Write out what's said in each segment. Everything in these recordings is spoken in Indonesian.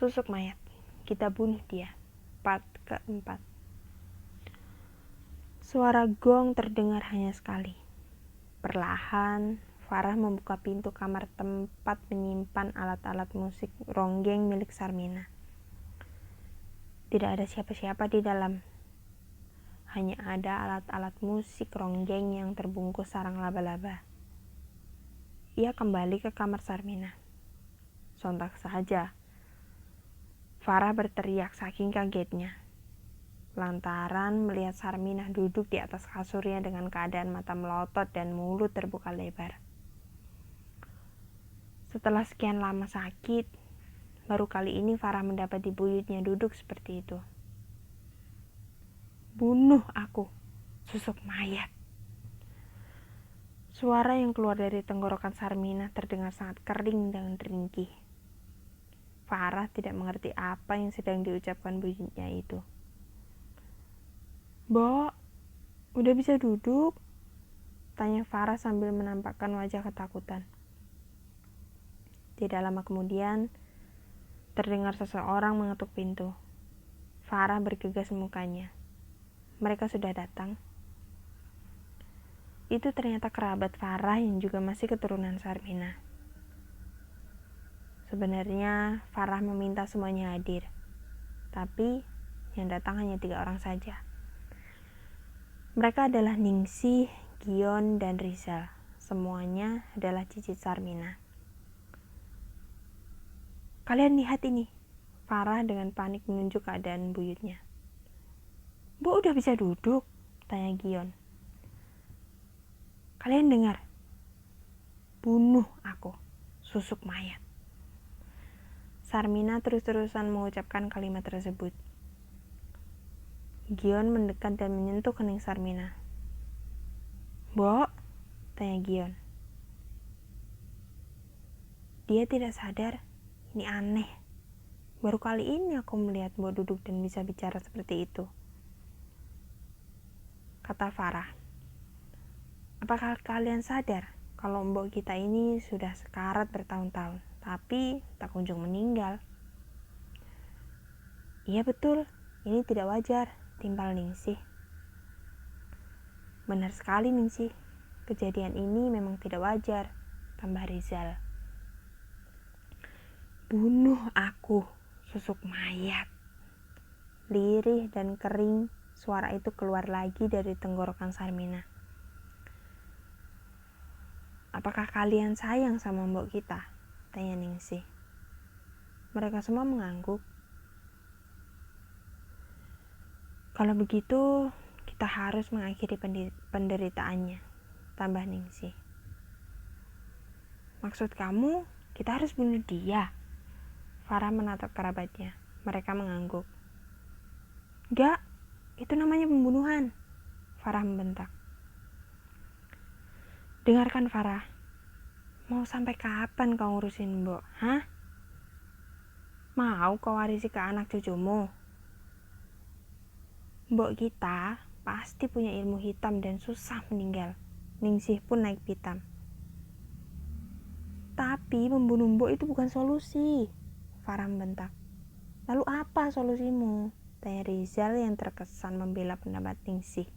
Susuk mayat. Kita bunuh dia. Part keempat. Suara gong terdengar hanya sekali. Perlahan, Farah membuka pintu kamar tempat menyimpan alat-alat musik ronggeng milik Sarmina. Tidak ada siapa-siapa di dalam. Hanya ada alat-alat musik ronggeng yang terbungkus sarang laba-laba. Ia kembali ke kamar Sarmina. Sontak saja, Farah berteriak saking kagetnya, lantaran melihat Sarminah duduk di atas kasurnya dengan keadaan mata melotot dan mulut terbuka lebar. Setelah sekian lama sakit, baru kali ini Farah mendapati buyutnya duduk seperti itu. Bunuh aku, susuk mayat. Suara yang keluar dari tenggorokan Sarminah terdengar sangat kering dan ringkih. Farah tidak mengerti apa yang sedang diucapkan buyutnya itu. "Mbok, udah bisa duduk?" tanya Farah sambil menampakkan wajah ketakutan. Tidak lama kemudian, terdengar seseorang mengetuk pintu. Farah bergegas mukanya. Mereka sudah datang. Itu ternyata kerabat Farah yang juga masih keturunan Sarminah. Sebenarnya Farah meminta semuanya hadir, tapi yang datang hanya 3 orang saja. Mereka adalah Ningsih, Gion, dan Rizal. Semuanya adalah cicit Sarminah. "Kalian lihat ini," Farah dengan panik menunjuk keadaan buyutnya. "Mbok udah bisa duduk?" tanya Gion. "Kalian dengar? Bunuh aku, susuk mayat." Sarminah terus-terusan mengucapkan kalimat tersebut. Gion mendekat dan menyentuh kening Sarminah. "Mbok?" tanya Gion. Dia tidak sadar. Ini aneh. Baru kali ini aku melihat Mbok duduk dan bisa bicara seperti itu, kata Farah. "Apakah kalian sadar kalau Mbok kita ini sudah sekarat bertahun-tahun, tapi tak kunjung meninggal?" "Iya betul, ini tidak wajar," timpal Ningsih. "Benar sekali Ningsih, kejadian ini memang tidak wajar," tambah Rizal. "Bunuh aku, susuk mayat." Lirih dan kering, suara itu keluar lagi dari tenggorokan Sarminah. "Apakah kalian sayang sama Mbok kita?" tanya Ningsih. Mereka semua mengangguk. "Kalau begitu, kita harus mengakhiri penderitaannya," tambah Ningsih. "Maksud kamu, kita harus bunuh dia?" Farah menatap kerabatnya. Mereka mengangguk. "Enggak, itu namanya pembunuhan," Farah membentak. "Dengarkan Farah, mau sampai kapan kau ngurusin Mbok, hah? Mau kau warisi ke anak cucumu? Mbok kita pasti punya ilmu hitam dan susah meninggal." Ningsih pun naik pitam. "Tapi membunuh Mbok itu bukan solusi," Farah membentak. "Lalu apa solusimu?" tanya Rizal yang terkesan membela pendapat Ningsih.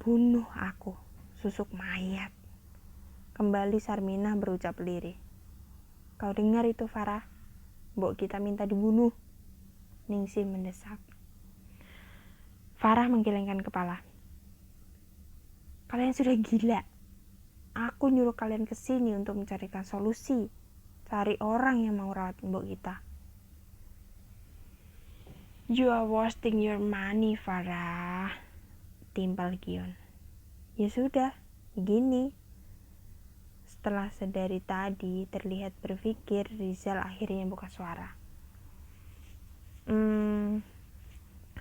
"Bunuh aku, susuk mayat," kembali Sarminah berucap lirih. "Kau dengar itu Farah? Mbok kita minta dibunuh," Ningsih mendesak. Farah menggelengkan kepala. "Kalian sudah gila. Aku nyuruh kalian ke sini untuk mencarikan solusi. Cari orang yang mau rawat Mbok kita." "You are wasting your money, Farah," timpal Gion. "Ya sudah, begini." Setelah sedari tadi terlihat berpikir, Rizal akhirnya buka suara.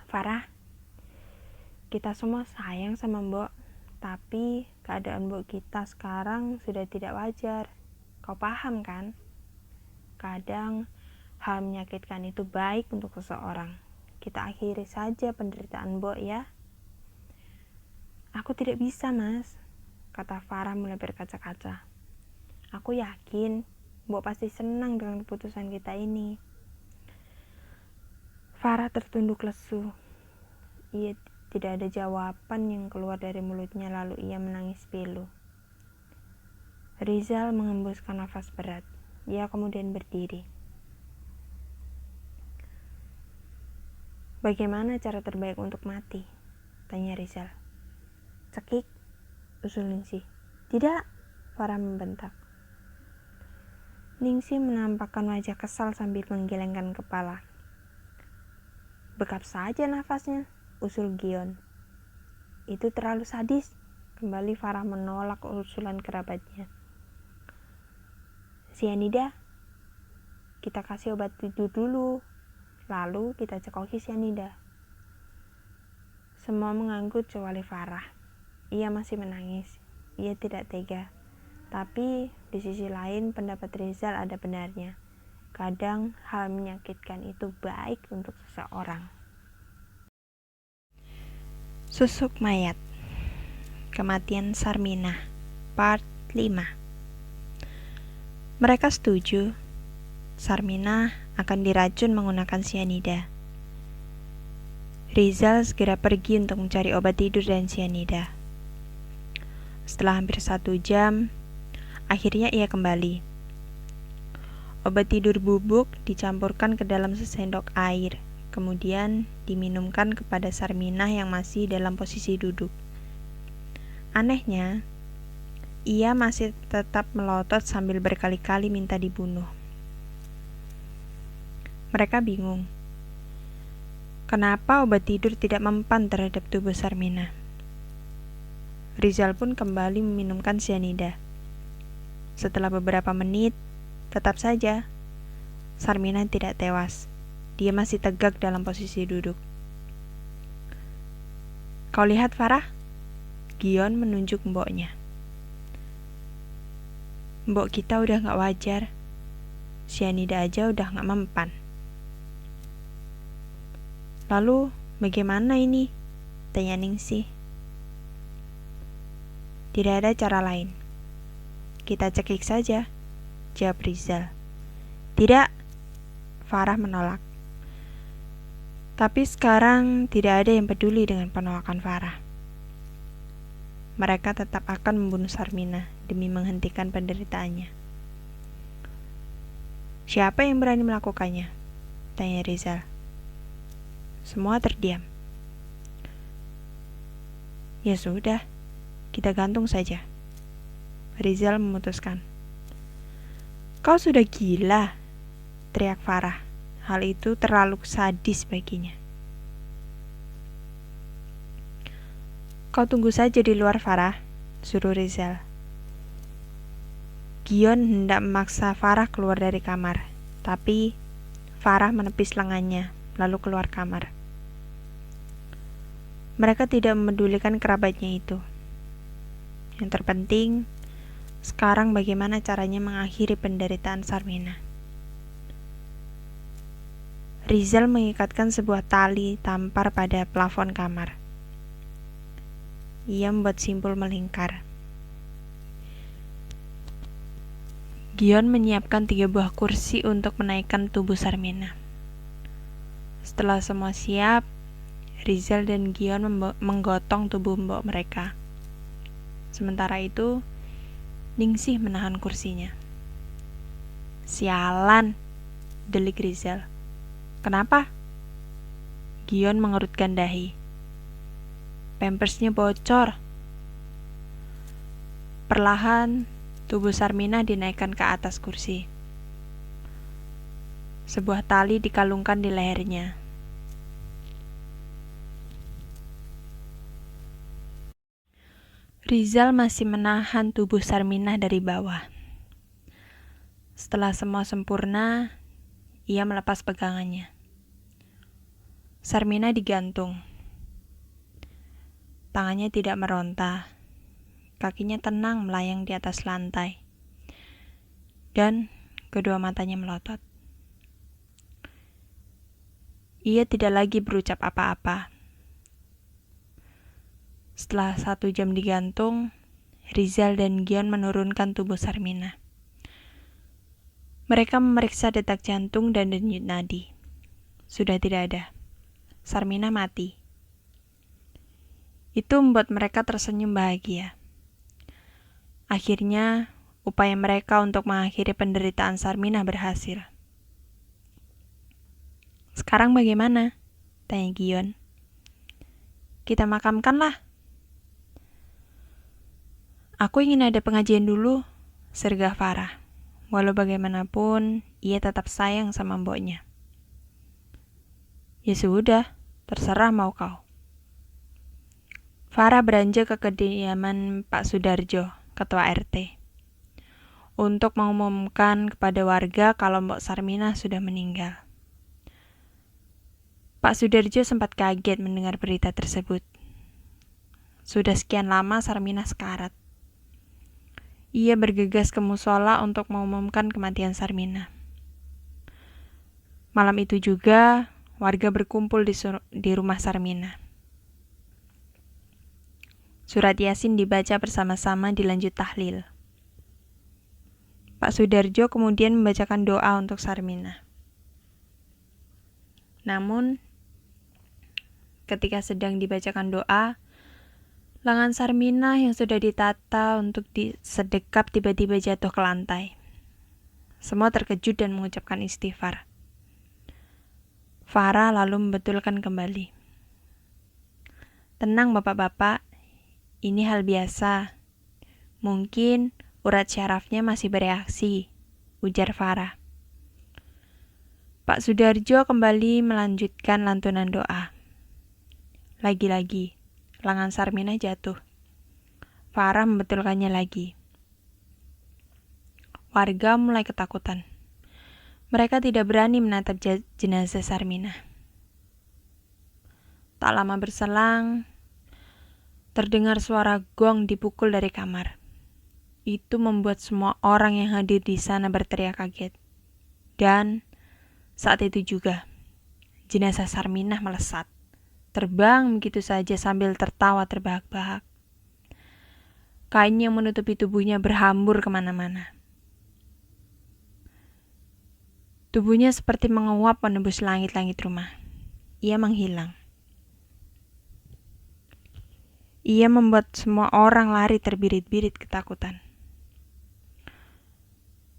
"Farah, kita semua sayang sama Mbok, tapi keadaan Mbok kita sekarang sudah tidak wajar. Kau paham kan? Kadang hal menyakitkan itu baik untuk seseorang. Kita akhiri saja penderitaan Mbok ya." "Aku tidak bisa Mas," kata Farah mulai berkaca-kaca. "Aku yakin Mbok pasti senang dengan keputusan kita ini. Farah tertunduk lesu. Ia tidak ada jawaban yang keluar dari mulutnya, lalu ia menangis pilu. Rizal mengembuskan nafas berat. Ia kemudian berdiri. Bagaimana cara terbaik untuk mati? Tanya Rizal. Cekik, usul Ningsih. Tidak, Farah membentak. Ningsih menampakkan wajah kesal sambil menggelengkan kepala. Bekap saja nafasnya, usul Gion. Itu terlalu sadis. Kembali Farah menolak usulan kerabatnya. Sianida, kita kasih obat tidur dulu, lalu kita cekoki sianida. Semua mengangguk kecuali Farah. Ia masih menangis. Ia tidak tega. Tapi di sisi lain pendapat Rizal ada benarnya. Kadang hal menyakitkan itu baik untuk seseorang. Susuk mayat. Kematian Sarminah, part 5. Mereka setuju Sarminah akan diracun menggunakan sianida. Rizal segera pergi untuk mencari obat tidur dan sianida. Setelah hampir 1 jam, akhirnya ia kembali. Obat tidur bubuk dicampurkan ke dalam sesendok air, kemudian diminumkan kepada Sarminah yang masih dalam posisi duduk. Anehnya, ia masih tetap melotot sambil berkali-kali minta dibunuh. Mereka bingung. Kenapa obat tidur tidak mempan terhadap tubuh Sarminah? Rizal pun kembali meminumkan sianida. Setelah beberapa menit, tetap saja Sarminah tidak tewas. Dia masih tegak dalam posisi duduk. Kau lihat, Farah? Gion menunjuk mboknya. Mbok kita udah gak wajar. Sianida aja udah gak mempan. Lalu bagaimana ini? Tanya Ningsih. Tidak ada cara lain. Kita cekik saja, jawab Rizal. Tidak, Farah menolak. Tapi sekarang tidak ada yang peduli dengan penolakan Farah. Mereka tetap akan membunuh Sarminah demi menghentikan penderitaannya. Siapa yang berani melakukannya? Tanya Rizal. Semua terdiam. Ya sudah, kita gantung saja. Rizal memutuskan. Kau sudah gila, teriak Farah. Hal itu terlalu sadis baginya. Kau tunggu saja di luar, Farah, suruh Rizal. Gion hendak memaksa Farah keluar dari kamar, tapi Farah menepis lengannya, lalu keluar kamar. Mereka tidak memedulikan kerabatnya itu. Yang terpenting, sekarang bagaimana caranya mengakhiri penderitaan Sarminah. Rizal mengikatkan sebuah tali tampar pada plafon kamar. Ia membuat simpul melingkar. Gion menyiapkan 3 buah kursi untuk menaikkan tubuh Sarminah. Setelah semua siap, Rizal dan Gion menggotong tubuh mbok mereka. Sementara itu, Ningsih menahan kursinya. Sialan, delik Rizal. Kenapa? Gion mengerutkan dahi. Pampersnya bocor. Perlahan, tubuh Sarminah dinaikkan ke atas kursi. Sebuah tali dikalungkan di lehernya. Rizal masih menahan tubuh Sarminah dari bawah. Setelah semua sempurna, ia melepas pegangannya. Sarminah digantung. Tangannya tidak meronta. Kakinya tenang melayang di atas lantai. Dan kedua matanya melotot. Ia tidak lagi berucap apa-apa. Setelah 1 jam digantung, Rizal dan Gion menurunkan tubuh Sarminah. Mereka memeriksa detak jantung dan denyut nadi. Sudah tidak ada. Sarminah mati. Itu membuat mereka tersenyum bahagia. Akhirnya, upaya mereka untuk mengakhiri penderitaan Sarminah berhasil. Sekarang bagaimana? Tanya Gion. Kita makamkanlah. Aku ingin ada pengajian dulu, sergah Farah. Walau bagaimanapun, ia tetap sayang sama mboknya. Ya sudah, terserah mau kau. Farah beranjak ke kediaman Pak Sudarjo, ketua RT, untuk mengumumkan kepada warga kalau Mbok Sarminah sudah meninggal. Pak Sudarjo sempat kaget mendengar berita tersebut. Sudah sekian lama Sarminah sekarat. Ia bergegas ke musola untuk mengumumkan kematian Sarminah. Malam itu juga, warga berkumpul di rumah Sarminah. Surat Yasin dibaca bersama-sama dilanjut tahlil. Pak Sudarjo kemudian membacakan doa untuk Sarminah. Namun, ketika sedang dibacakan doa, lengan Sarminah yang sudah ditata untuk disedekap tiba-tiba jatuh ke lantai. Semua terkejut dan mengucapkan istighfar. Farah lalu membetulkan kembali. Tenang bapak-bapak, ini hal biasa. Mungkin urat syarafnya masih bereaksi, ujar Farah. Pak Sudarjo kembali melanjutkan lantunan doa. Lagi-lagi, lengan Sarminah jatuh. Farah membetulkannya lagi. Warga mulai ketakutan. Mereka tidak berani menatap jenazah Sarminah. Tak lama berselang, terdengar suara gong dipukul dari kamar. Itu membuat semua orang yang hadir di sana berteriak kaget. Dan saat itu juga, jenazah Sarminah melesat. Terbang begitu saja sambil tertawa terbahak-bahak. Kain yang menutupi tubuhnya berhambur kemana-mana. Tubuhnya seperti menguap menembus langit-langit rumah. Ia menghilang. Ia membuat semua orang lari terbirit-birit ketakutan.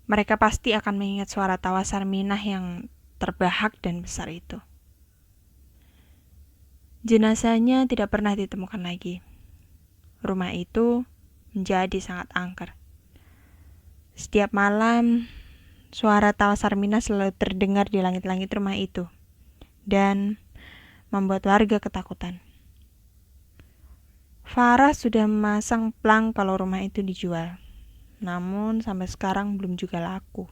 Mereka pasti akan mengingat suara tawa Sarminah yang terbahak dan besar itu. Jenazahnya tidak pernah ditemukan lagi. Rumah itu menjadi sangat angker. Setiap malam, suara tawa Sarminah selalu terdengar di langit-langit rumah itu dan membuat warga ketakutan. Farah sudah memasang plang kalau rumah itu dijual, namun sampai sekarang belum juga laku.